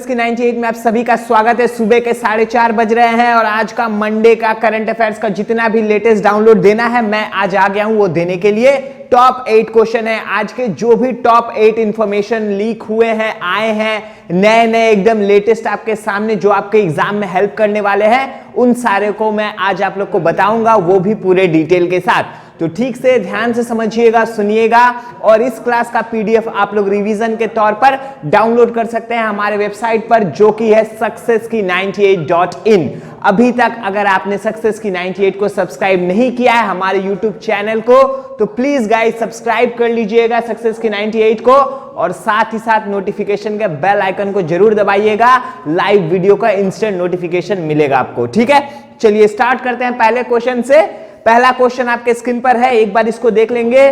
Success की 98 में आप सभी का स्वागत है। सुबह के 4:30 बज रहे हैं और आज का मंडे का करंट अफेयर्स का जितना भी लेटेस्ट डाउनलोड देना है मैं आज आ गया हूं वो देने के लिए। टॉप 8 क्वेश्चन है आज के, जो भी टॉप 8 इंफॉर्मेशन लीक हुए हैं, आए हैं, नए नए एकदम लेटेस्ट आपके सामने जो आपके एग्जाम में हेल्प करने वाले हैं, उन सारे को मैं आज आप लोग को बताऊंगा, वो भी पूरे डिटेल के साथ। तो ठीक से ध्यान से समझिएगा, सुनिएगा। और इस क्लास का पीडीएफ आप लोग रिवीजन के तौर पर डाउनलोड कर सकते हैं हमारे वेबसाइट पर, जो कि है successki98.in। अभी तक अगर आपने सक्सेस की 98 को सब्सक्राइब नहीं किया है हमारे यूट्यूब चैनल को, तो प्लीज गाइस सब्सक्राइब कर लीजिएगा सक्सेस की 98 को, और साथ ही साथ नोटिफिकेशन के बेल आइकन को जरूर दबाइएगा। लाइव वीडियो का इंस्टेंट नोटिफिकेशन मिलेगा आपको। ठीक है, चलिए स्टार्ट करते हैं पहले क्वेश्चन से। पहला क्वेश्चन आपके स्क्रीन पर है, एक बार इसको देख लेंगे।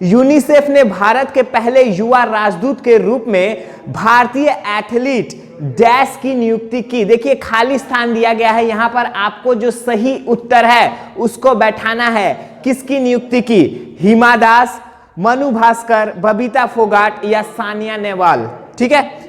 यूनिसेफ ने भारत के पहले युवा राजदूत के रूप में भारतीय एथलीट डैश की नियुक्ति की। देखिए खाली स्थान दिया गया है, यहां पर आपको जो सही उत्तर है उसको बैठाना है। किसकी नियुक्ति की? हिमा दास, मनु भास्कर, बबीता फोगाट या सानिया नेहवाल। ठीक है,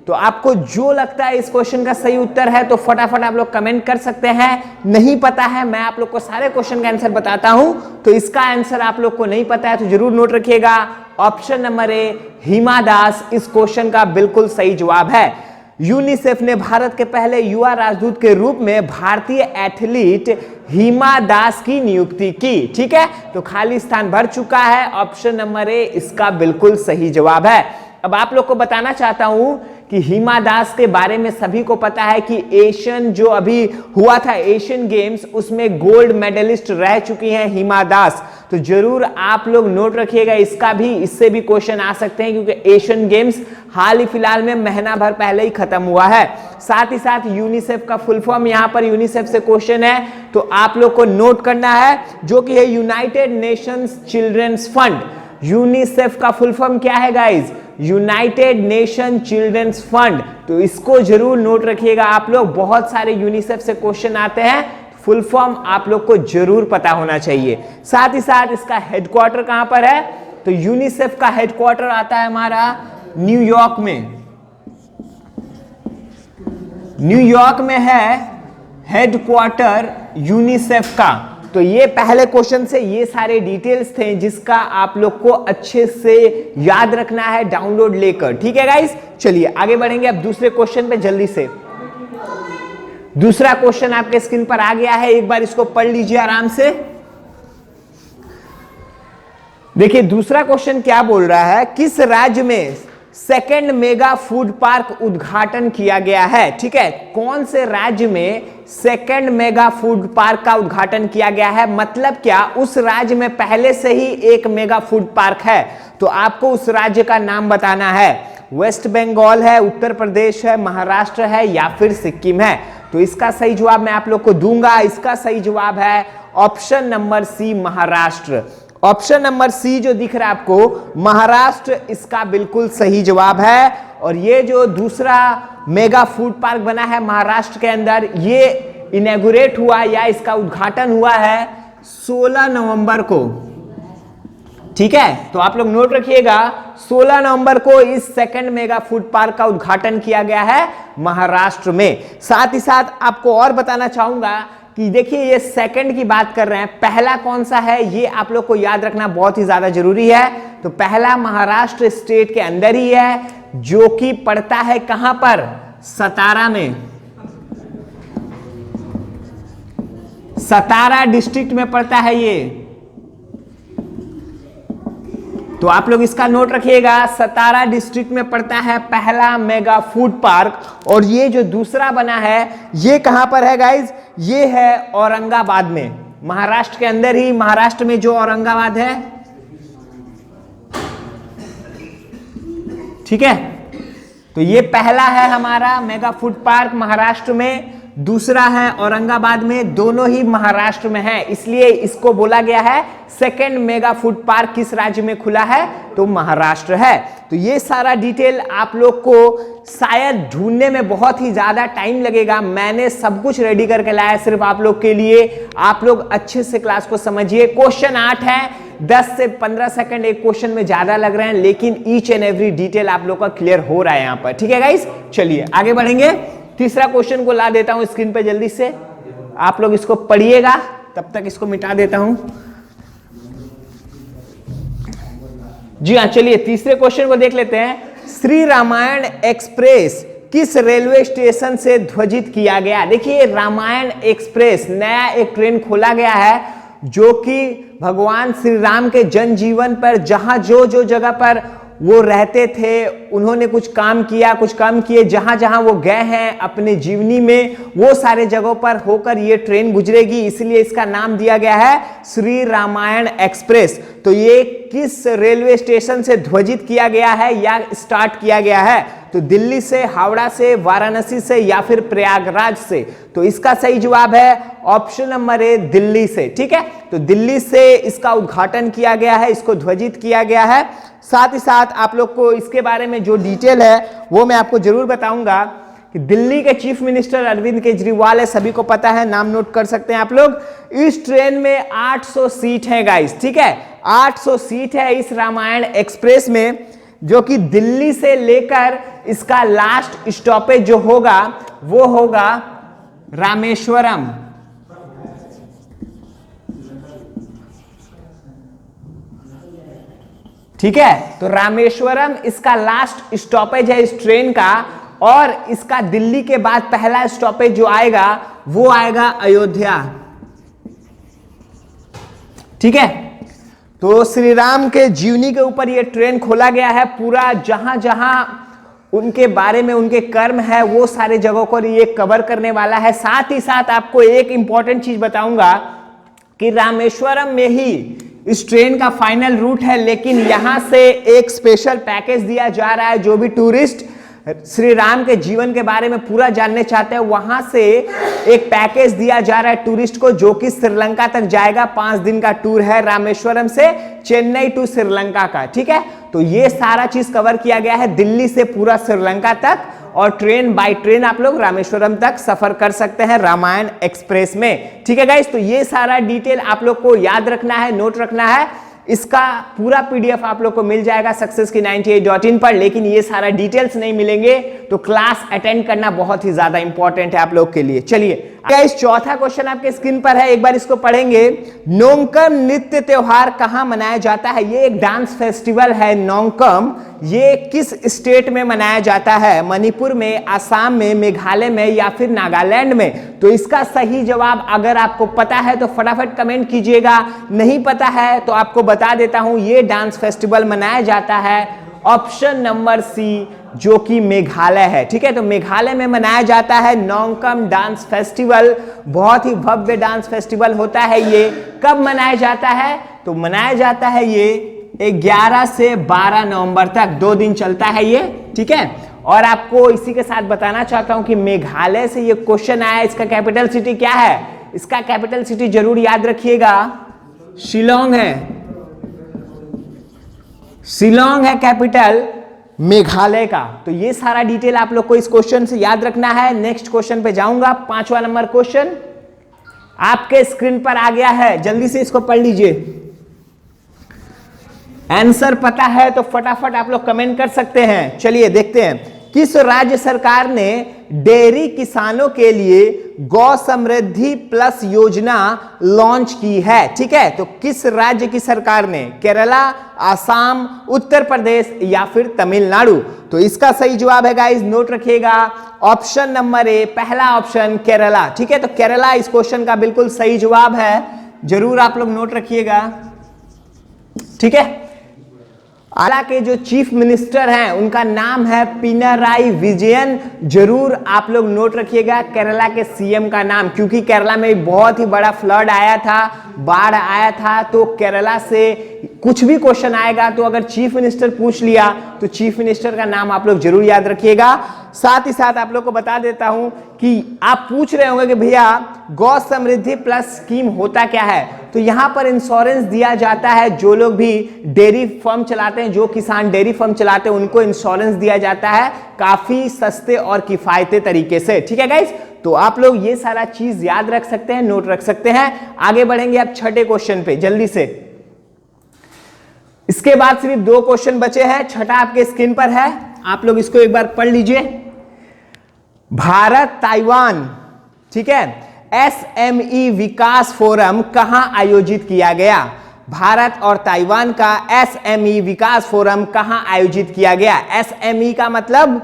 तो आपको जो लगता है इस क्वेश्चन का सही उत्तर है तो फटाफट आप लोग कमेंट कर सकते हैं। नहीं पता है, मैं आप लोग को सारे क्वेश्चन का आंसर बताता हूं, तो इसका आंसर आप लोग को नहीं पता है तो जरूर नोट रखिएगा। Option number A Hima Das इस क्वेश्चन का बिल्कुल सही जवाब है। यूनिसेफ ने भारत के पहले युवा राजदूत के रूप में भारतीय एथलीट हिमा दास की नियुक्ति की। ठीक है, तो खाली स्थान भर चुका है। ऑप्शन नंबर ए इसका बिल्कुल सही जवाब है। अब आप लोग को बताना चाहता हूं कि हिमा दास के बारे में सभी को पता है कि एशियन जो अभी हुआ था एशियन गेम्स, उसमें गोल्ड मेडलिस्ट रह चुकी हैं हिमा दास। तो जरूर आप लोग नोट रखिएगा, इसका भी, इससे भी क्वेश्चन आ सकते हैं क्योंकि एशियन गेम्स हाल ही फिलहाल में महीना भर पहले ही खत्म हुआ है। साथ ही साथ यूनिसेफ का फुल फॉर्म, यहां पर यूनिसेफ से क्वेश्चन है तो आप लोग को नोट करना है, जो कि है United Nations children's fund. UNICEF का फुल फॉर्म क्या है guys? United Nation children's fund. तो इसको जरूर नोट रखिएगा आप लोग, बहुत सारे यूनिसेफ से क्वेश्चन आते हैं, फुल फॉर्म आप लोग को जरूर पता होना चाहिए। साथ ही साथ इसका हेडक्वार्टर कहां पर है? तो यूनिसेफ का हेडक्वार्टर आता है हमारा न्यूयॉर्क में। न्यूयॉर्क में है हेडक्वार्टर यूनिसेफ का। तो ये पहले क्वेश्चन से ये सारे डिटेल्स थे जिसका आप लोग को अच्छे से याद रखना है डाउनलोड लेकर। ठीक है गाइस, चलिए आगे बढ़ेंगे अब दूसरे क्वेश्चन पे जल्दी से। दूसरा क्वेश्चन आपके स्क्रीन पर आ गया है, एक बार इसको पढ़ लीजिए आराम से। देखिए दूसरा क्वेश्चन क्या बोल रहा है, किस राज्य में सेकंड मेगा फूड पार्क उद्घाटन किया गया है? ठीक है, कौन से राज्य में सेकंड मेगा फूड पार्क का उद्घाटन किया गया है? मतलब क्या उस राज्य में पहले से ही एक मेगा फूड पार्क है, तो आपको उस राज्य का नाम बताना है। वेस्ट बंगाल है, उत्तर प्रदेश है, महाराष्ट्र है या फिर सिक्किम है। तो इसका सही जवाब मैं आप लोग को दूंगा। इसका सही जवाब है option number C, Maharashtra. Option number C जो दिख रहा है आपको, महाराष्ट्र, इसका बिल्कुल सही जवाब है। और ये जो दूसरा मेगा फूड पार्क बना है महाराष्ट्र के अंदर, ये इनॉग्रेट हुआ या इसका उद्घाटन हुआ है 16 नवंबर को। ठीक है, तो आप लोग नोट रखिएगा, 16 नवंबर को इस सेकंड मेगा फूड पार्क का उद्घाटन किया गया है महाराष्ट्र में। साथ ही साथ आपको और बताना चाहूंगा कि देखिए ये सेकंड की बात कर रहे हैं, पहला कौन सा है ये आप लोग को याद रखना बहुत ही ज्यादा जरूरी है। तो पहला महाराष्ट्र स्टेट के अंदर ही है, जो कि पड़ता है कहां पर? सतारा में। सतारा डिस्ट्रिक्ट में पड़ता है ये। तो आप लोग इसका नोट रखिएगा, सतारा डिस्ट्रिक्ट में पड़ता है पहला मेगा फूड पार्क। और ये जो दूसरा बना है ये कहां पर है गाइज? ये है औरंगाबाद में, महाराष्ट्र के अंदर ही। महाराष्ट्र में जो औरंगाबाद है, ठीक है, तो ये पहला है हमारा मेगा फूड पार्क महाराष्ट्र में, दूसरा है औरंगाबाद में, दोनों ही महाराष्ट्र में है, इसलिए इसको बोला गया है सेकंड मेगा फूड पार्क किस राज्य में खुला है? तो महाराष्ट्र है। तो ये सारा डिटेल आप लोग को शायद ढूंढने में बहुत ही ज्यादा टाइम लगेगा। मैंने सब कुछ रेडी करके लाया सिर्फ आप लोग के लिए। आप लोग अच्छे से क्लास को समझिए। क्वेश्चन 8 है, 10 से 15 सेकंड एक क्वेश्चन में ज्यादा लग रहे हैं, लेकिन ईच एंड एवरी डिटेल आप लोग का क्लियर हो रहा है यहां पर। ठीक है गाइस, चलिए आगे बढ़ेंगे। तीसरा क्वेश्चन को ला देता हूं स्क्रीन पे जल्दी से, आप लोग इसको पढ़िएगा, तब तक इसको मिटा देता हूं। जी हाँ, चलिए तीसरे क्वेश्चन को देख लेते हैं। श्री रामायण एक्सप्रेस किस रेलवे स्टेशन से ध्वजित किया गया? देखिए, रामायण एक्सप्रेस नया एक ट्रेन खोला गया है जो कि भगवान श्री राम के जनजीवन पर, जहां जो जो जगह पर वो रहते थे, उन्होंने कुछ काम किया, कुछ काम किए, जहां जहां वो गए हैं अपने जीवनी में, वो सारे जगहों पर होकर ये ट्रेन गुजरेगी, इसलिए इसका नाम दिया गया है श्री रामायण एक्सप्रेस। तो ये किस रेलवे स्टेशन से ध्वजित किया गया है या स्टार्ट किया गया है? तो दिल्ली से, हावड़ा से, वाराणसी से या फिर प्रयागराज से? तो इसका सही जवाब है ऑप्शन नंबर ए, दिल्ली से। ठीक है, तो दिल्ली से इसका उद्घाटन किया गया है, इसको ध्वजित किया गया है। साथ ही साथ आप लोग को इसके बारे में जो डिटेल है वो मैं आपको जरूर बताऊंगा कि दिल्ली के चीफ मिनिस्टर अरविंद केजरीवाल है, सभी को पता है, नाम नोट कर सकते हैं आप लोग। इस ट्रेन में 800 सीट है गाइस। ठीक है, 800 सीट है इस रामायण एक्सप्रेस में, जो कि दिल्ली से लेकर इसका लास्ट स्टॉपेज जो होगा वो होगा रामेश्वरम। ठीक है, तो रामेश्वरम इसका लास्ट स्टॉपेज है इस ट्रेन का, और इसका दिल्ली के बाद पहला स्टॉपेज जो आएगा वो आएगा अयोध्या। ठीक है, तो श्री राम के जीवनी के ऊपर ये ट्रेन खोला गया है। पूरा जहां जहां उनके बारे में उनके कर्म है वो सारे जगहों को ये कवर करने वाला है। साथ ही साथ आपको एक इंपॉर्टेंट चीज बताऊंगा कि रामेश्वरम में ही इस ट्रेन का फाइनल रूट है, लेकिन यहां से एक स्पेशल पैकेज दिया जा रहा है। जो भी टूरिस्ट श्री राम के जीवन के बारे में पूरा जानने चाहते हैं, वहां से एक पैकेज दिया जा रहा है टूरिस्ट को, जो कि श्रीलंका तक जाएगा। 5 दिन का टूर है रामेश्वरम से चेन्नई टू श्रीलंका का। ठीक है, तो ये सारा चीज कवर किया गया है दिल्ली से पूरा श्रीलंका तक, और ट्रेन बाय ट्रेन आप लोग रामेश्वरम तक सफर कर सकते हैं रामायण एक्सप्रेस में। ठीक है गाइस, तो ये सारा डिटेल आप लोग को याद रखना है, नोट रखना है। इसका पूरा पीडीएफ आप लोग को मिल जाएगा सक्सेस की 98.in पर, लेकिन ये सारा डिटेल्स नहीं मिलेंगे, तो क्लास अटेंड करना बहुत ही ज्यादा इंपॉर्टेंट है आप लोग के लिए। चलिए गाइस, चौथा क्वेश्चन आपके स्क्रीन पर है, एक बार इसको पढ़ेंगे। नोंगकम नृत्य त्योहार कहां मनाया जाता है? ये एक डांस फेस्टिवल है नोंगकम। ये किस स्टेट में मनाया जाता है? मणिपुर में, आसाम में, मेघालय में या फिर नागालैंड में? तो इसका सही जवाब अगर आपको पता है तो फटाफट कमेंट कीजिएगा, नहीं पता है तो आपको बता देता हूं, ये डांस फेस्टिवल मनाया जाता है ऑप्शन नंबर सी, जो कि मेघालय है। ठीक है, तो मेघालय में मनाया जाता है नोंगकम डांस फेस्टिवल। बहुत ही भव्य डांस फेस्टिवल होता है ये। कब मनाया जाता है? तो मनाया जाता है ये 11 से 12 नवंबर तक, 2 दिन चलता है ये। ठीक है, और आपको इसी के साथ बताना चाहता हूं कि मेघालय से ये क्वेश्चन आया, इसका कैपिटल सिटी क्या है? इसका कैपिटल सिटी जरूर याद रखिएगा, शिलोंग है। शिलोंग है कैपिटल मेघालय का। तो ये सारा डिटेल आप लोग को इस क्वेश्चन से याद रखना है। नेक्स्ट क्वेश्चन पे जाऊंगा, 5वां नंबर क्वेश्चन आपके स्क्रीन पर आ गया है, जल्दी से इसको पढ़ लीजिए। आंसर पता है तो फटाफट आप लोग कमेंट कर सकते हैं। चलिए देखते हैं, किस राज्य सरकार ने डेयरी किसानों के लिए गौ समृद्धि प्लस योजना लॉन्च की है? ठीक है, तो किस राज्य की सरकार ने? केरला, आसाम, उत्तर प्रदेश या फिर तमिलनाडु? तो इसका सही जवाब है गाइस, नोट रखिएगा, ऑप्शन नंबर ए, पहला ऑप्शन केरला। ठीक है, तो केरला इस क्वेश्चन का बिल्कुल सही जवाब है, जरूर आप लोग नोट रखिएगा। ठीक है, केरला के जो चीफ मिनिस्टर हैं उनका नाम है पिनाराई विजयन, जरूर आप लोग नोट रखिएगा केरला के सीएम का नाम, क्योंकि केरला में बहुत ही बड़ा फ्लड आया था, बाढ़ आया था, तो केरला से कुछ भी क्वेश्चन आएगा तो अगर चीफ मिनिस्टर पूछ लिया तो चीफ मिनिस्टर का नाम आप लोग जरूर याद रखिएगा। साथ ही साथ आप लोग को बता देता हूं कि आप पूछ रहे होंगे कि भैया गौ समृद्धि प्लस स्कीम होता क्या है। तो यहां पर इंश्योरेंस दिया जाता है, जो लोग भी डेयरी फार्म चलाते हैं, जो किसान डेयरी फार्म चलाते हैं, उनको इंश्योरेंस दिया जाता है काफी सस्ते और किफायती तरीके से। ठीक है गाइस, तो आप लोग ये सारा चीज याद रख सकते हैं, नोट रख सकते हैं। आगे बढ़ेंगे अब छठे क्वेश्चन पे जल्दी से। इसके बाद सिर्फ 2 क्वेश्चन बचे हैं। छठा आपके स्क्रीन पर है, आप लोग इसको एक बार पढ़ लीजिए। भारत ताइवान, ठीक है, एसएमई विकास फोरम कहां आयोजित किया गया? भारत और ताइवान का एसएमई विकास फोरम कहां आयोजित किया गया? एसएमई का मतलब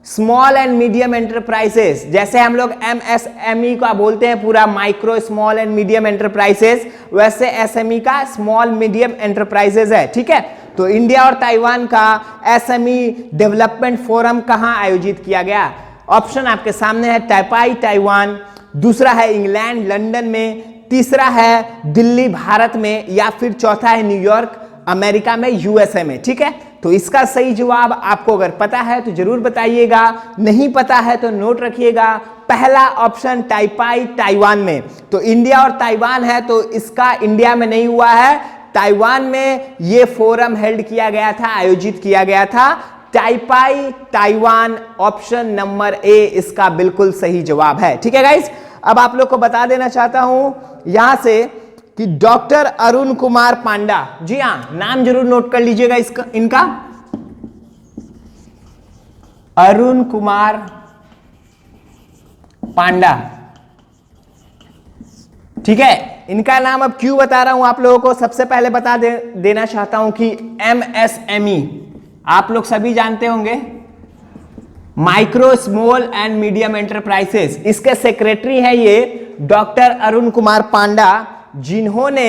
स्मॉल एंड मीडियम एंटरप्राइजेस, जैसे हम लोग एमएसएमई का बोलते हैं पूरा micro small and medium enterprises, वैसे एसएमई का स्मॉल मीडियम एंटरप्राइजेस है। ठीक है, तो इंडिया और ताइवान का एसएमई डेवलपमेंट फोरम कहां आयोजित किया गया? ऑप्शन आपके सामने है, टैपाई ताइवान, दूसरा है इंग्लैंड लंदन में, तीसरा है दिल्ली भारत में, या फिर चौथा है न्यूयॉर्क अमेरिका में, यूएसए में। ठीक है, तो इसका सही जवाब आपको अगर पता है तो जरूर बताइएगा, नहीं पता है तो नोट रखिएगा। पहला ऑप्शन टैपाई ताइवान में, तो इंडिया और ताइवान है तो इसका इंडिया में नहीं हुआ है, ताइवान में ये फोरम हेल्ड किया गया था, आयोजित किया गया था। टैपाई ताइवान, ऑप्शन नंबर ए इसका बिल्कुल सही जवाब है। ठीक है गाइस, अब आप लोग को बता देना चाहता हूं यहां से कि डॉक्टर अरुण कुमार पांडा, जी हां, नाम जरूर नोट कर लीजिएगा इसका, इनका अरुण कुमार पांडा। ठीक है, इनका नाम अब क्यों बता रहा हूं आप लोगों को, सबसे पहले बता देना चाहता हूं कि एमएसएमई आप लोग सभी जानते होंगे, micro small and medium enterprises, इसके सेक्रेटरी है ये डॉक्टर अरुण कुमार पांडा, जिन्होंने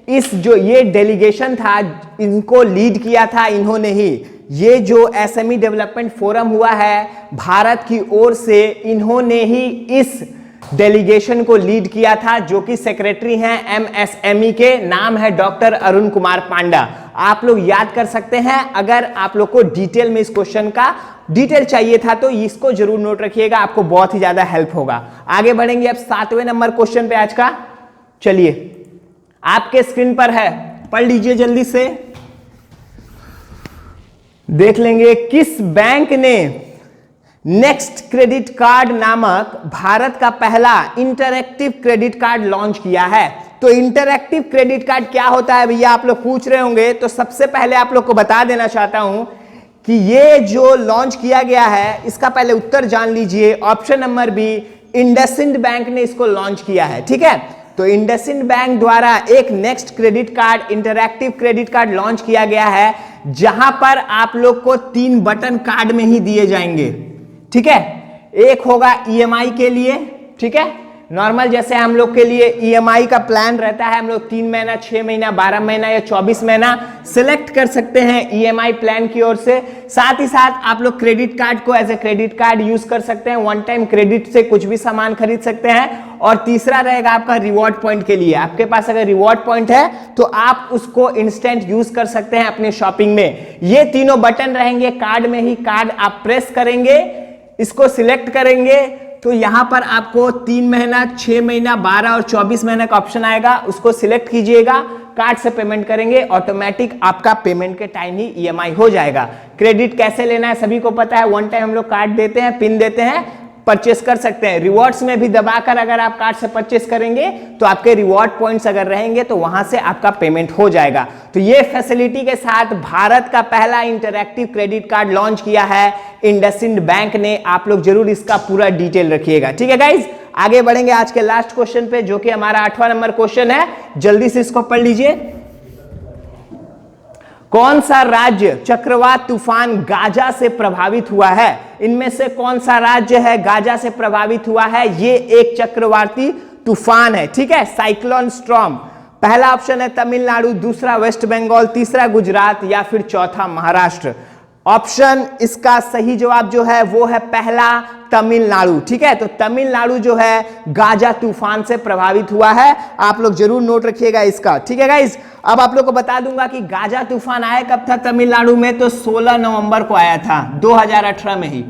इस जो ये डेलीगेशन था इनको लीड किया था इन्होंने ही। ये जो एसएमई डेवलपमेंट फोरम हुआ है भारत की ओर से, इन्होंने ही इस डेलीगेशन को लीड किया था, जो कि सेक्रेटरी हैं एमएसएमई के, नाम है डॉक्टर अरुण कुमार पांडा। आप लोग याद कर सकते हैं, अगर आप लोग को डिटेल में इस क्वेश्चन का डिटेल चाहिए था तो इसको जरूर नोट रखिएगा, आपको बहुत ही ज्यादा हेल्प होगा। आगे बढ़ेंगे अब 7वें नंबर क्वेश्चन पे आज का। चलिए, आपके स्क्रीन पर है, पढ़ लीजिए जल्दी से। देख लेंगे किस बैंक ने नेक्स्ट क्रेडिट कार्ड नामक भारत का पहला इंटरैक्टिव क्रेडिट कार्ड लॉन्च किया है। तो इंटरैक्टिव क्रेडिट कार्ड क्या होता है भैया, आप लोग पूछ रहे होंगे। तो सबसे पहले आप लोग को बता देना चाहता हूं कि ये जो लॉन्च किया गया है, इसका पहले उत्तर जान लीजिए। Option number B, IndusInd Bank ने इसको लॉन्च किया है। ठीक है, तो इंडसइंड बैंक द्वारा एक next credit card, interactive credit card launch किया गया है, जहां पर आप लोग को 3 बटन कार्ड में ही दिए जाएंगे। ठीक है, एक होगा ईएमआई के लिए, ठीक है, नॉर्मल जैसे हम लोग के लिए ईएमआई का प्लान रहता है, हम लोग 3 महीना, 6 महीना, 12 महीना या 24 महीना सिलेक्ट कर सकते हैं ईएमआई प्लान की ओर से। साथ ही साथ आप लोग क्रेडिट कार्ड को as a credit card use कर सकते हैं, वन टाइम क्रेडिट से कुछ भी सामान खरीद सकते हैं। और तीसरा रहेगा आपका रिवॉर्ड पॉइंट के लिए, आपके पास अगर रिवॉर्ड पॉइंट है तो आप उसको इंस्टेंट यूज कर सकते हैं अपने शॉपिंग में। ये तीनों बटन रहेंगे कार्ड में ही, कार्ड आप प्रेस करेंगे, इसको सिलेक्ट करेंगे तो यहां पर आपको 3 महीना, 6 महीना, 12 और 24 महीने का ऑप्शन आएगा, उसको सिलेक्ट कीजिएगा, कार्ड से पेमेंट करेंगे, ऑटोमेटिक आपका पेमेंट के टाइम ही ईएमआई हो जाएगा। क्रेडिट कैसे लेना है सभी को पता है, वन टाइम हम लोग कार्ड देते हैं, पिन देते हैं, परचेस कर सकते हैं। रिवॉर्ड्स में भी दबाकर अगर आप कार्ड से परचेस करेंगे तो आपके रिवॉर्ड पॉइंट्स अगर रहेंगे तो वहां से आपका पेमेंट हो जाएगा। तो ये फैसिलिटी के साथ भारत का पहला इंटरैक्टिव क्रेडिट कार्ड लॉन्च किया है इंडसइंड बैंक ने। आप लोग जरूर इसका पूरा डिटेल रखिएगा। ठीक है गाइज, आगे बढ़ेंगे आज के लास्ट क्वेश्चन पे, जो कि हमारा 8वां नंबर क्वेश्चन है। जल्दी से इसको पढ़ लीजिए। कौन सा राज्य चक्रवात तूफान गाजा से प्रभावित हुआ है? इनमें से कौन सा राज्य है गाजा से प्रभावित हुआ है? ये एक चक्रवाती तूफान है, ठीक है, साइक्लोन स्टॉर्म। पहला ऑप्शन है तमिलनाडु, दूसरा वेस्ट बंगाल, तीसरा गुजरात या फिर चौथा महाराष्ट्र। ऑप्शन इसका सही जवाब जो है वो है पहला, तमिलनाडु। ठीक है, तो तमिलनाडु जो है गाजा तूफान से प्रभावित हुआ है। आप लोग जरूर नोट रखिएगा इसका। ठीक है गाइस, अब आप लोग को बता दूंगा कि गाजा तूफान आया कब था तमिलनाडु में, तो 16 नवंबर को आया था, 2018 में ही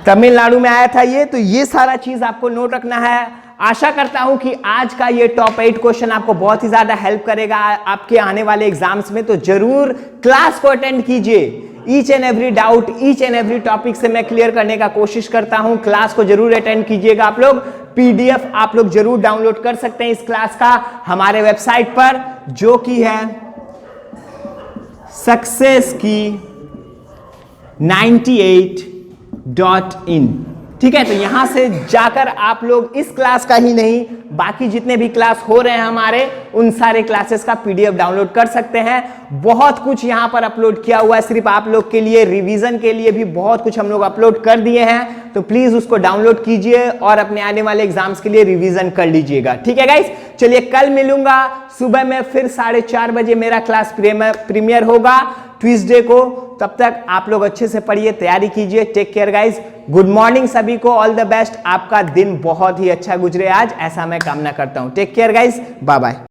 तमिलनाडु में आया था ये। तो ये सारा चीज आपको नोट रखना है। आशा करता हूं कि आज का ये टॉप 8 क्वेश्चन आपको बहुत ही ज्यादा हेल्प करेगा आपके आने वाले एग्जाम्स में। तो जरूर क्लास को अटेंड कीजिए। Each and every doubt, each and every topic से मैं क्लियर करने का कोशिश करता हूं। क्लास को जरूर अटेंड कीजिएगा आप लोग। पीडीएफ आप लोग जरूर डाउनलोड कर सकते हैं इस क्लास का हमारे वेबसाइट पर, जो कि है successkey98.in। ठीक है, तो यहां से जाकर आप लोग इस क्लास का ही नहीं, बाकी जितने भी क्लास हो रहे हैं हमारे, उन सारे क्लासेस का पीडीएफ डाउनलोड कर सकते हैं। बहुत कुछ यहां पर अपलोड किया हुआ है सिर्फ आप लोग के लिए, रिवीजन के लिए भी बहुत कुछ हम लोग अपलोड कर दिए हैं। तो प्लीज उसको डाउनलोड कीजिए और अपने आने वाले एग्जाम्स के लिए रिवीजन कर लीजिएगा। ठीक है गाइस, चलिए कल मिलूंगा सुबह में, फिर 4:30 बजे मेरा क्लास प्रीमियर होगा ट्यूसडे को। तब तक आप लोग अच्छे से पढ़िए, तैयारी कीजिए। Take care guys, good morning सभी को, ऑल द बेस्ट। आपका दिन बहुत ही अच्छा गुजरे आज, ऐसा मैं कामना करता हूं। Take care guys, bye bye.